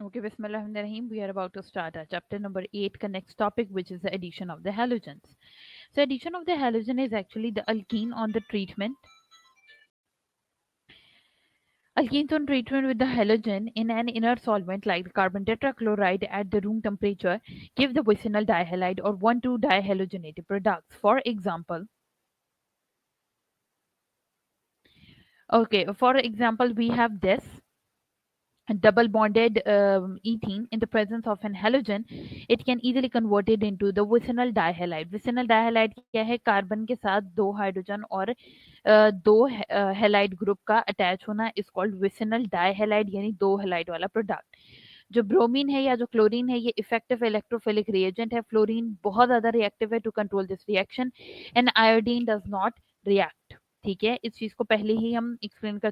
Okay, Bismillahirrahmanirrahim. We are about to start our chapter number 8, the next topic, which is the addition of the halogens. So, addition of the halogen is actually the alkene on the treatment. Alkenes on treatment with the halogen in an inert solvent like the carbon tetrachloride at the room temperature give the vicinal dihalide or 1,2-dihalogenated products. For example, we have this double bonded ethene in the presence of an halogen. It can easily converted into the vicinal dihalide. Vicinal dihalide क्या है? Carbon के साथ दो hydrogen और दो halide group का attach होना is called vicinal डाइहैलाइड, यानी दो हैलाइड वाला प्रोडक्ट. जो ब्रोमीन है या जो क्लोरीन है, ये इफेक्टिव इलेक्ट्रोफिलिक रिएजेंट है. फ्लोरीन बहुत ज्यादा रिएक्टिव है to control this reaction, and iodine does not react. ठीक है, इस चीज को पहले ही हम एक्सप्लेन कर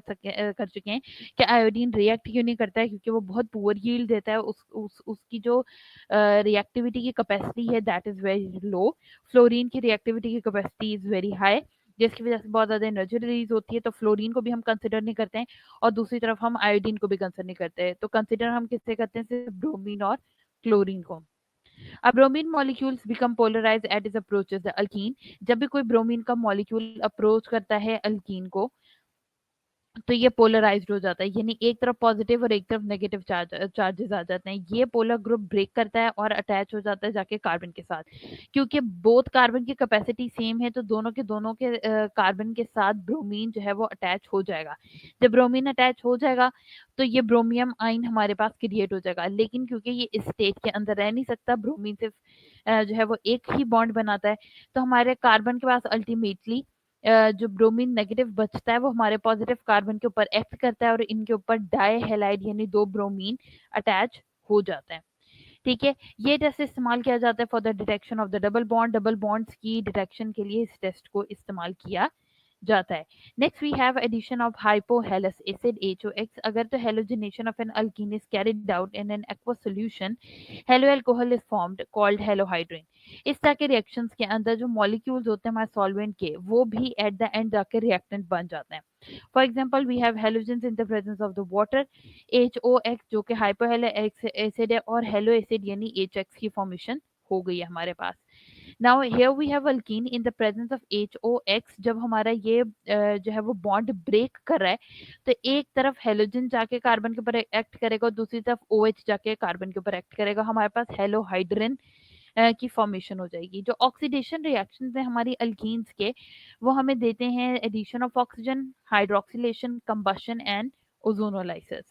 चुके हैं कि आयोडीन रिएक्ट क्यों नहीं करता है, क्योंकि वो बहुत पुअर यील्ड देता है. उसकी जो रिएक्टिविटी की कैपेसिटी है that is very low. Fluorine की रिएक्टिविटी की कैपेसिटी इज वेरी हाई, जिसकी वजह से बहुत ज़्यादा एनर्जी रिलीज होती है. तो फ्लोरीन को भी हम कंसिडर नहीं करते हैं, और दूसरी तरफ हम आयोडीन को भी कंसिडर नहीं करते हैं. तो कंसिडर हम किससे करते हैं? सिर्फ ब्रोमीन और क्लोरीन को. अब bromine molecules become polarise at is approaches the alkene. जब भी कोई ब्रोमीन का मॉलिक्यूल अप्रोच करता है अल्कीन को, तो ये पोलराइज्ड हो जाता है, यानी एक तरफ पॉजिटिव और एक तरफ नेगेटिव चार्जेस आ जाते हैं. ये पोलर ग्रुप ब्रेक करता है और अटैच हो जाता है जाके कार्बन के साथ. क्योंकि बोथ कार्बन की कैपेसिटी सेम है, तो दोनों के कार्बन के साथ ब्रोमीन जो है वो अटैच हो जाएगा. जब ब्रोमीन अटैच हो जाएगा तो ये ब्रोमियम आइन हमारे पास क्रिएट हो जाएगा. लेकिन क्योंकि ये इस स्टेट के अंदर रह नहीं सकता, ब्रोमीन सिर्फ जो है वो एक ही बॉन्ड बनाता है, तो हमारे कार्बन के पास अल्टीमेटली जो ब्रोमीन नेगेटिव बचता है वो हमारे पॉजिटिव कार्बन के ऊपर एक्ट करता है और इनके ऊपर डाई हैलाइड यानी दो ब्रोमीन अटैच हो जाते हैं. ठीक है, ये टेस्ट इस्तेमाल किया जाता है for the detection of the double bond. Double bonds की डिटेक्शन के लिए इस टेस्ट को इस्तेमाल किया जाता है. Next we have addition of hypohalous acid HOX. अगर तो halogenation of an alkene is carried out in an aqua solution, halo alcohol is formed called halohydrin. इस तरह के रिएक्शंस के अंदर जो मॉलिक्यूल्स होते हैं हमारे सॉल्वेंट के, वो भी एट द एंड जाके रिएक्टेंट बन जाते हैं. For example we have halogens in the presence of the water. HOX जो कि हाइपोहेलस एसिड है, और हेलो एसिड यानी HX की फॉर्मेशन हो गई है हमारे पास. Now here we have alkene in the presence of HOX. जब हमारा ये जो है वो बॉन्ड ब्रेक कर रहा है, तो एक तरफ हेलोजन जाके कार्बन के ऊपर एक्ट करेगा और दूसरी तरफ OH जाके कार्बन के ऊपर एक्ट करेगा. हमारे पास हेलोहाइड्रिन की फॉर्मेशन हो जाएगी. जो ऑक्सीडेशन रिएक्शंस हैं हमारी अल्कीन्स के, वो हमें देते हैं addition of oxygen, hydroxylation, combustion and ozonolysis.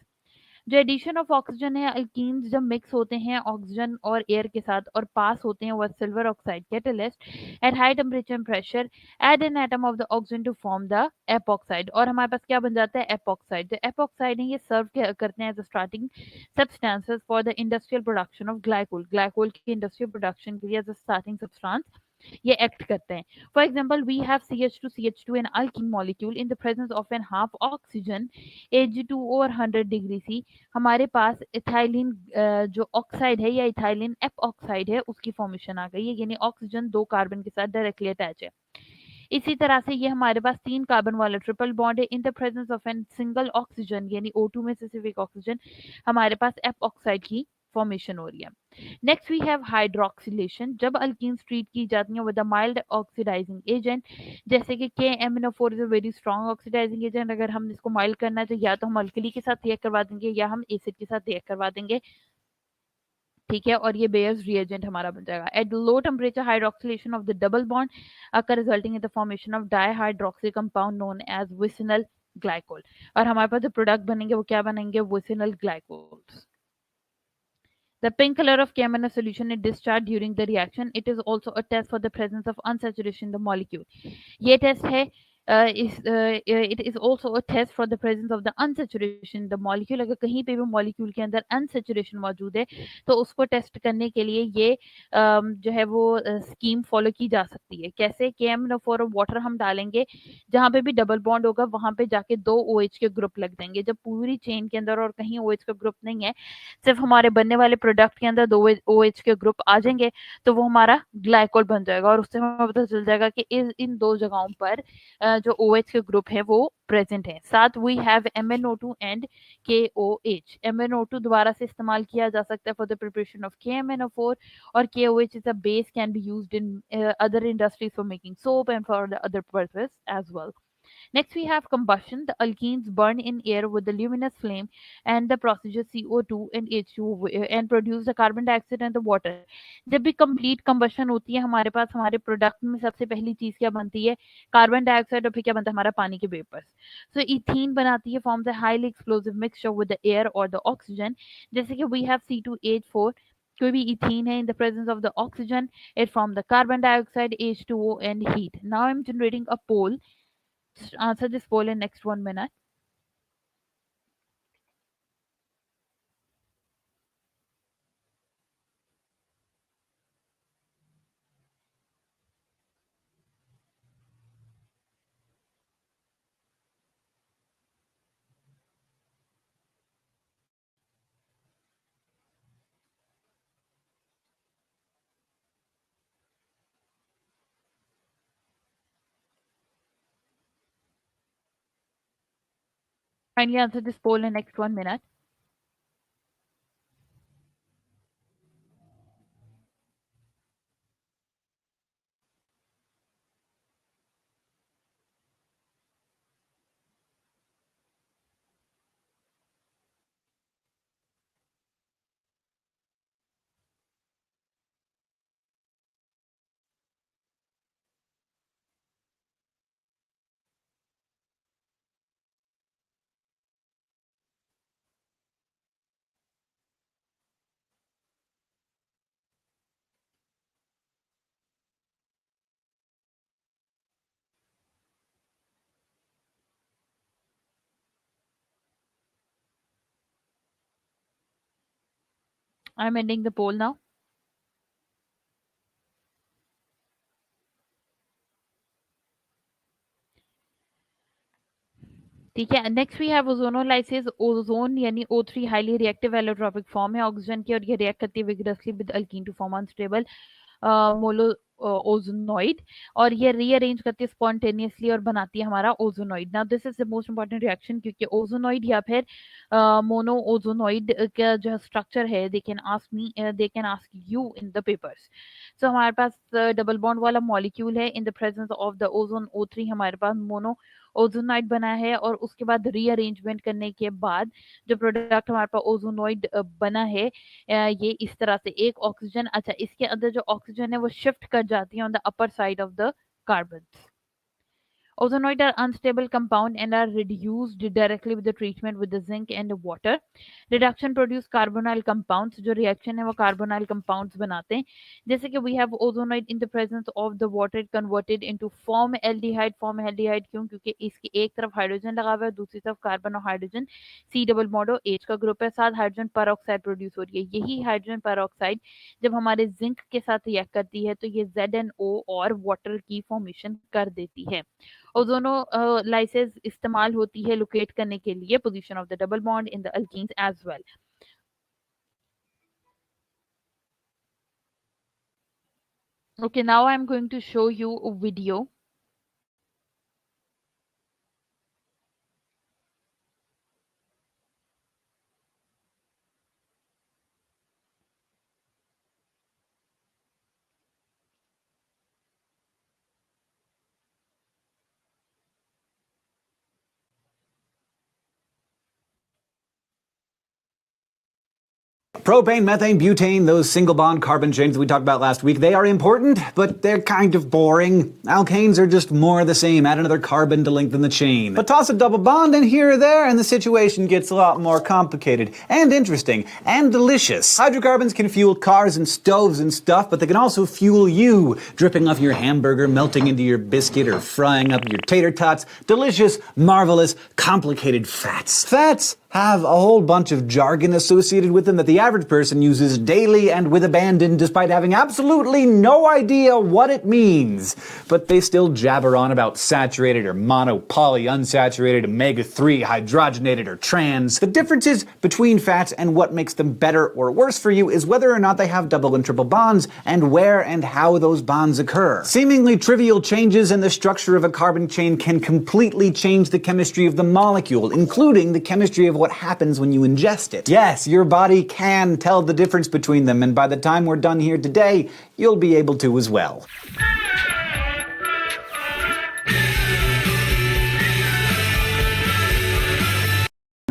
जो एडिशन ऑफ ऑक्सीजन है, अल्कीन्स जब मिक्स होते हैं ऑक्सीजन और एयर के साथ और पास होते हैं वह silver oxide catalyst at high temperature and pressure add an atom of the oxygen to form the epoxide. और हमारे पास क्या बन जाता है? एपॉक्साइड. जो एपॉक्साइड है ये सर्व करते हैं as a starting substances for the industrial production of glycol. Glycol की इंडस्ट्रियल प्रोडक्शन के लिए एज अ स्टार्टिंग सब्सटेंस ये एक्ट करते हैं. For example we have CH2 an alkene molecule in the presence of an half oxygen Ag2 और 100°C. हमारे पास ethylene जो oxide है या इथाइलिन एप ऑक्साइड है उसकी फॉर्मेशन आ गई है, यानी ऑक्सीजन दो कार्बन के साथ डायरेक्टली अटैच है. इसी तरह से ये हमारे पास 3 कार्बन वाला ट्रिपल बॉन्ड है. In the presence of an single oxygen यानी O2 में से सिर्फ एक ऑक्सीजन, हमारे पास एप ऑक्साइड की फॉर्मेशन हो रही है. Next we have hydroxylation. जब अल्कीन्स ट्रीट की जाती हैं with a mild oxidising agent, जैसे कि KMnO4 is a very strong oxidising agent. अगर हम इसको माइल्ड करना है तो या तो हम अल्कली के साथ रिएक्ट करवा देंगे या हम एसिड के साथ रिएक्ट करवा देंगे. ठीक है, और ये बेयर्स रिएजेंट हमारा बन जाएगा. At low temperature hydroxylation of the double bond occur resulting in the formation of dihydroxy compound known as vicinal glycol. और हमारे पास जो प्रोडक्ट बनेंगे वो क्या बनेंगे? Vicinal glycols. The pink color of KMnO solution is discharged during the reaction. It is also a test for the presence of unsaturation in the molecule. ये test है it is also a test for the presence of the unsaturation in the molecule. अगर कहीं पे भी molecule के अंदर unsaturation मौजूद है तो उसको टेस्ट करने के लिए ये जो है वो स्कीम फॉलो की जा सकती है. कैसे? KMnO4 वाटर हम डालेंगे, जहां पे भी डबल बॉन्ड होगा वहां पे जाके दो OH के ग्रुप लग देंगे. जब पूरी चेन के अंदर और कहीं OH का ग्रुप नहीं है, सिर्फ हमारे बनने वाले प्रोडक्ट के अंदर दो OH के ग्रुप आ जाएंगे, तो वो हमारा ग्लाइकोल बन जाएगा. और उससे हमें पता चल जाएगा कि इन दो जगहों पर जो OH के ग्रुप है वो प्रेजेंट है। साथ we have MnO2 and KOH। MnO2 दोबारा से इस्तेमाल किया जा सकता है for the preparation of KMnO4 और KOH is a base can be used in other industries for making soap and for the other purpose as well. Next, we have combustion. The alkenes burn in air with the luminous flame and the procedure CO2 and H2 and produce the carbon dioxide and the water. जब भी complete combustion होती है हमारे पास हमारे product में सबसे पहली चीज क्या बनती है, कार्बन डाइऑक्साइड और फिर क्या बनता है हमारा पानी के वेपर्स. सो इथीन बनाती है forms a highly explosive mixture with the air और द ऑक्सीजन. जैसे कि वी हैव C2H4, कोई भी इथीन है in the presence of the oxygen, it form the carbon dioxide, H2O and heat. Now I'm generating a poll. Just answer this poll in next 1 minute. Kindly answer this poll in next 1 minute. I'm ending the poll now. ठीक है. Next we have ozonolysis. Ozone यानी O3 highly reactive allotropic form है oxygen की और ये react करती है vigorously with alkene to form unstable molozonide और ये रीअरेंज करती है स्पॉन्टेनियसली और बनाती है हमारा ozonide. Now this is the most important reaction क्योंकि ओजोनॉइड या फिर मोनो ओजोनॉइड का जो स्ट्रक्चर है they can ask you in the papers. So हमारे पास डबल बॉन्ड वाला मॉलिक्यूल है. In the presence of the ozone O3 हमारे पास मोनो ओजोनाइड बना है और उसके बाद रीअरेंजमेंट करने के बाद जो प्रोडक्ट हमारे पास ओजोनॉइड बना है ये इस तरह से एक ऑक्सीजन, अच्छा इसके अंदर जो ऑक्सीजन है वो शिफ्ट कर जाती है on the upper side of the carbon. Ozonoids are unstable compound and are reduced directly with the treatment with the zinc and the water. Reduction produce carbonyl compounds. जो reaction है वो carbonyl compounds बनाते हैं. जैसे कि we have ozonoid in the presence of the water converted into formaldehyde. Formaldehyde क्यों? क्योंकि इसकी एक तरफ हाइड्रोजन लगा हुआ है दूसरी तरफ कार्बन और हाइड्रोजन C डबल बॉन्ड और H का ग्रुप है साथ हाइड्रोजन पर ऑक्साइड प्रोड्यूस हो रही है. यही हाइड्रोजन पर ऑक्साइड जब हमारे जिंक के साथ रिएक्ट करती है तो ये ZnO और वाटर की फॉर्मेशन कर देती है. ओजोनोलाइसिस इस्तेमाल होती है लोकेट करने के लिए position of the double bond in the alkenes as well. Okay, now I'm going to show you a video. Propane, methane, butane, those single bond carbon chains that we talked about last week, they are important, but they're kind of boring. Alkanes are just more of the same, add another carbon to lengthen the chain. But toss a double bond in here or there and the situation gets a lot more complicated and interesting and delicious. Hydrocarbons can fuel cars and stoves and stuff, but they can also fuel you, dripping off your hamburger, melting into your biscuit, or frying up your tater tots. Delicious, marvelous, complicated fats. Fats have a whole bunch of jargon associated with them that the average person uses daily and with abandon despite having absolutely no idea what it means. But they still jabber on about saturated or mono, poly, unsaturated, omega-3, hydrogenated, or trans. The differences between fats and what makes them better or worse for you is whether or not they have double and triple bonds and where and how those bonds occur. Seemingly trivial changes in the structure of a carbon chain can completely change the chemistry of the molecule, including the chemistry of what happens when you ingest it. Yes, your body can tell the difference between them, and by the time we're done here today, you'll be able to as well.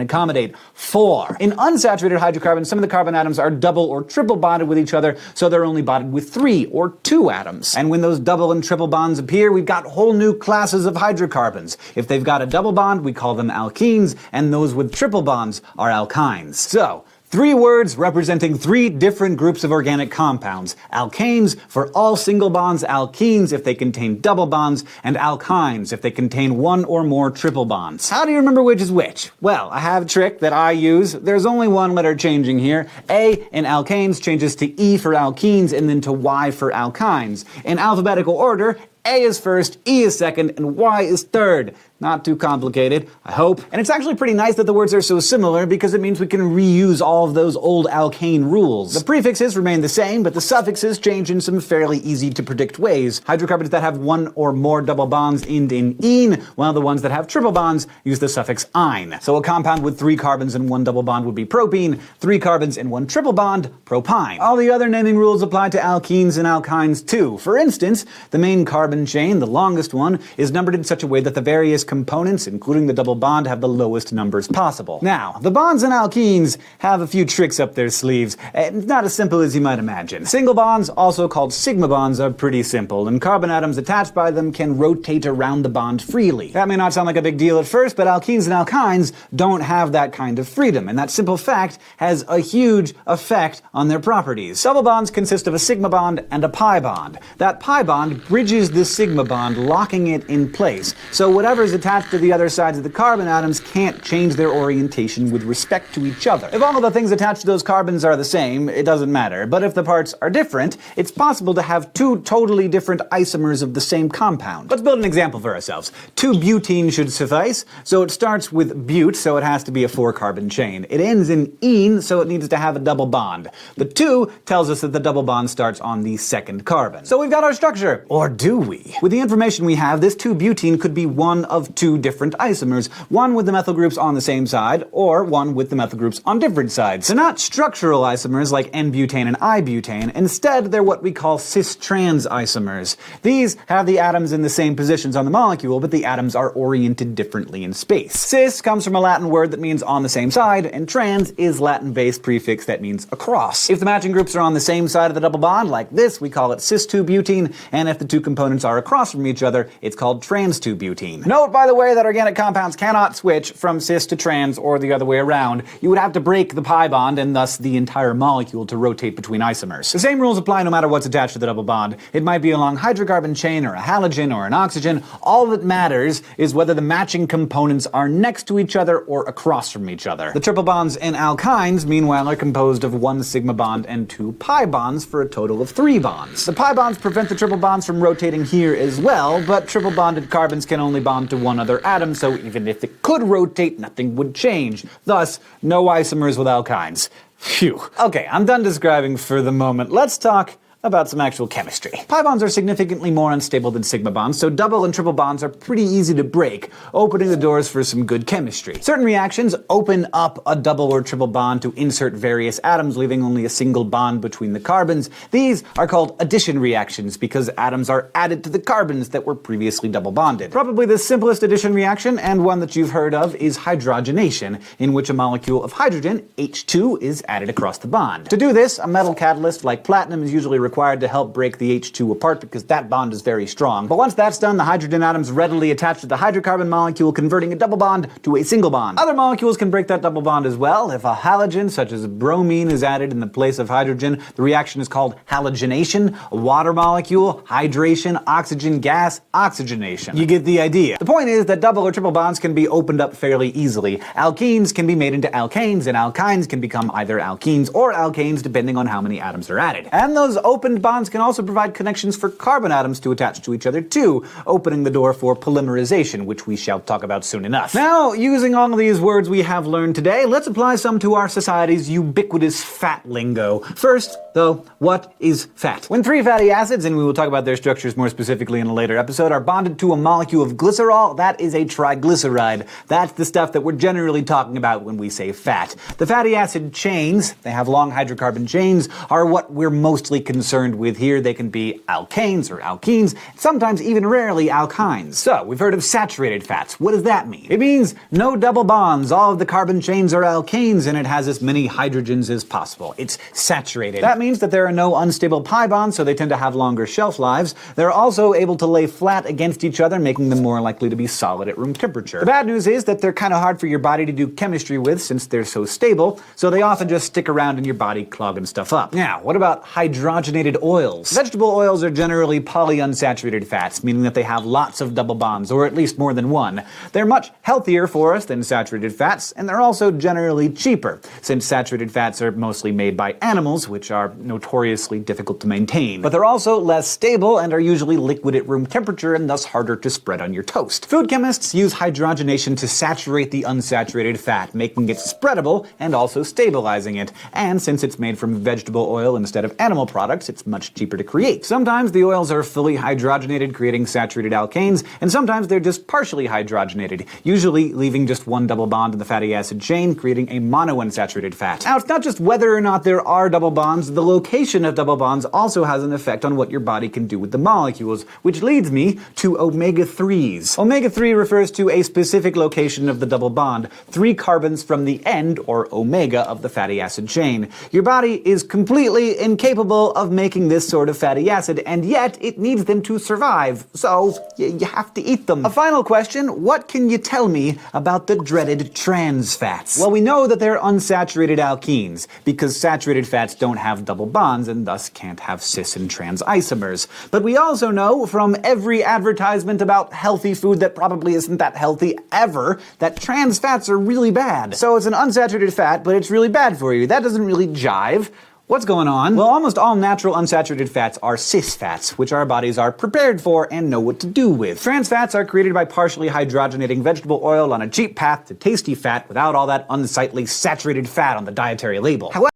Accommodate 4. In unsaturated hydrocarbons, some of the carbon atoms are double or triple bonded with each other, so they're only bonded with 3 or 2 atoms. And when those double and triple bonds appear, we've got whole new classes of hydrocarbons. If they've got a double bond, we call them alkenes, and those with triple bonds are alkynes. So, 3 words representing 3 different groups of organic compounds. Alkanes for all single bonds, alkenes if they contain double bonds, and alkynes if they contain 1 or more triple bonds. How do you remember which is which? Well, I have a trick that I use. There's only one letter changing here. A in alkanes changes to E for alkenes and then to Y for alkynes. In alphabetical order, A is first, E is second, and Y is third. Not too complicated, I hope. And it's actually pretty nice that the words are so similar because it means we can reuse all of those old alkane rules. The prefixes remain the same, but the suffixes change in some fairly easy to predict ways. Hydrocarbons that have 1 or more double bonds end in -ene, while the ones that have triple bonds use the suffix -ine. So a compound with 3 carbons and 1 double bond would be propene, 3 carbons and 1 triple bond, propyne. All the other naming rules apply to alkenes and alkynes too. For instance, the main carbon chain, the longest one, is numbered in such a way that the various components, including the double bond, have the lowest numbers possible. Now, the bonds in alkenes have a few tricks up their sleeves. It's not as simple as you might imagine. Single bonds, also called sigma bonds, are pretty simple, and carbon atoms attached by them can rotate around the bond freely. That may not sound like a big deal at first, but alkenes and alkynes don't have that kind of freedom, and that simple fact has a huge effect on their properties. Double bonds consist of a sigma bond and a pi bond. That pi bond bridges the sigma bond, locking it in place. So whatever's attached to the other sides of the carbon atoms can't change their orientation with respect to each other. If all of the things attached to those carbons are the same, it doesn't matter. But if the parts are different, it's possible to have 2 totally different isomers of the same compound. Let's build an example for ourselves. 2-butene should suffice. So it starts with bute, so it has to be a 4-carbon chain. It ends in -ene, so it needs to have a double bond. The 2 tells us that the double bond starts on the 2nd carbon. So we've got our structure. Or do we? With the information we have, this 2-butene could be one of 2 different isomers, one with the methyl groups on the same side, or one with the methyl groups on different sides. They're not structural isomers like N-butane and I-butane. Instead, they're what we call Cis-Trans-Isomers. These have the atoms in the same positions on the molecule, but the atoms are oriented differently in space. Cis comes from a Latin word that means on the same side, and trans is Latin-based prefix that means across. If the matching groups are on the same side of the double bond, like this, we call it cis-2-butene, and if the 2 components are across from each other, it's called trans-2-butene. Note, by the way, that organic compounds cannot switch from cis to trans or the other way around. You would have to break the pi bond and thus the entire molecule to rotate between isomers. The same rules apply no matter what's attached to the double bond. It might be a long hydrocarbon chain or a halogen or an oxygen. All that matters is whether the matching components are next to each other or across from each other. The triple bonds in alkynes, meanwhile, are composed of 1 sigma bond and 2 pi bonds for a total of 3 bonds. The pi bonds prevent the triple bonds from rotating here as well, but triple bonded carbons can only bond to one other atom, so even if it could rotate, nothing would change. Thus, no isomers with alkynes. Phew. Okay, I'm done describing for the moment. Let's talk about some actual chemistry. Pi bonds are significantly more unstable than sigma bonds, so double and triple bonds are pretty easy to break, opening the doors for some good chemistry. Certain reactions open up a double or triple bond to insert various atoms, leaving only a single bond between the carbons. These are called addition reactions because atoms are added to the carbons that were previously double bonded. Probably the simplest addition reaction, and one that you've heard of, is hydrogenation, in which a molecule of hydrogen, H2, is added across the bond. To do this, a metal catalyst like platinum is usually required to help break the H2 apart because that bond is very strong. But once that's done, the hydrogen atoms readily attach to the hydrocarbon molecule, converting a double bond to a single bond. Other molecules can break that double bond as well. If a halogen, such as bromine, is added in the place of hydrogen, the reaction is called halogenation. A water molecule, hydration, oxygen gas, oxygenation. You get the idea. The point is that double or triple bonds can be opened up fairly easily. Alkenes can be made into alkanes, and alkynes can become either alkenes or alkanes depending on how many atoms are added. And those opened bonds can also provide connections for carbon atoms to attach to each other too, opening the door for polymerization, which we shall talk about soon enough. Now, using all of these words we have learned today, let's apply some to our society's ubiquitous fat lingo. First, though, what is fat? When three fatty acids, and we will talk about their structures more specifically in a later episode, are bonded to a molecule of glycerol, that is a triglyceride. That's the stuff that we're generally talking about when we say fat. The fatty acid chains, they have long hydrocarbon chains, are what we're mostly concerned with here. They can be alkanes or alkenes, sometimes even rarely alkynes. So, we've heard of saturated fats. What does that mean? It means no double bonds. All of the carbon chains are alkanes and it has as many hydrogens as possible. It's saturated. That means that there are no unstable pi bonds, so they tend to have longer shelf lives. They're also able to lay flat against each other, making them more likely to be solid at room temperature. The bad news is that they're kind of hard for your body to do chemistry with since they're so stable, so they often just stick around in your body clogging stuff up. Now, what about hydrogenated oils? Vegetable oils are generally polyunsaturated fats, meaning that they have lots of double bonds, or at least more than one. They're much healthier for us than saturated fats, and they're also generally cheaper, since saturated fats are mostly made by animals, which are notoriously difficult to maintain. But they're also less stable and are usually liquid at room temperature and thus harder to spread on your toast. Food chemists use hydrogenation to saturate the unsaturated fat, making it spreadable and also stabilizing it. And since it's made from vegetable oil instead of animal products, it's much cheaper to create. Sometimes the oils are fully hydrogenated, creating saturated alkanes, and sometimes they're just partially hydrogenated, usually leaving just one double bond in the fatty acid chain, creating a monounsaturated fat. Now, it's not just whether or not there are double bonds, the location of double bonds also has an effect on what your body can do with the molecules, which leads me to omega-3s. Omega-3 refers to a specific location of the double bond, 3 carbons from the end, or omega, of the fatty acid chain. Your body is completely incapable of making this sort of fatty acid, and yet it needs them to survive, so you have to eat them. A final question, what can you tell me about the dreaded trans fats? Well, we know that they're unsaturated alkenes, because saturated fats don't have double bonds and thus can't have cis and trans isomers. But we also know from every advertisement about healthy food that probably isn't that healthy ever, that trans fats are really bad. So it's an unsaturated fat, but it's really bad for you. That doesn't really jive. What's going on? Well, almost all natural unsaturated fats are cis fats, which our bodies are prepared for and know what to do with. Trans fats are created by partially hydrogenating vegetable oil on a cheap path to tasty fat without all that unsightly saturated fat on the dietary label. However,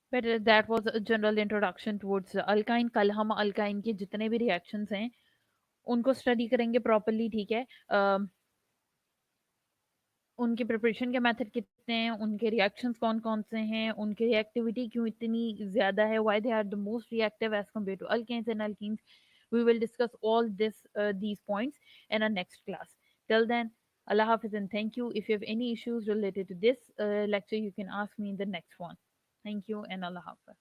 But that was a general introduction towards alkyne. कल हम alkyne के जितने भी reactions हैं उनको study करेंगे properly, ठीक है? उनके प्रिपरेशन के मेथड कितने हैं, उनके रिएक्शंस कौन-कौन से हैं, उनकी रिएक्टिविटी क्यों इतनी ज़्यादा है, why they are the most reactive as compared to alkanes and alkenes. We will discuss all these points in our next class. Till then, Allah Hafiz and thank you. If you have any issues related to this lecture, you can ask me in the next one. Thank you and Allah Hafiz.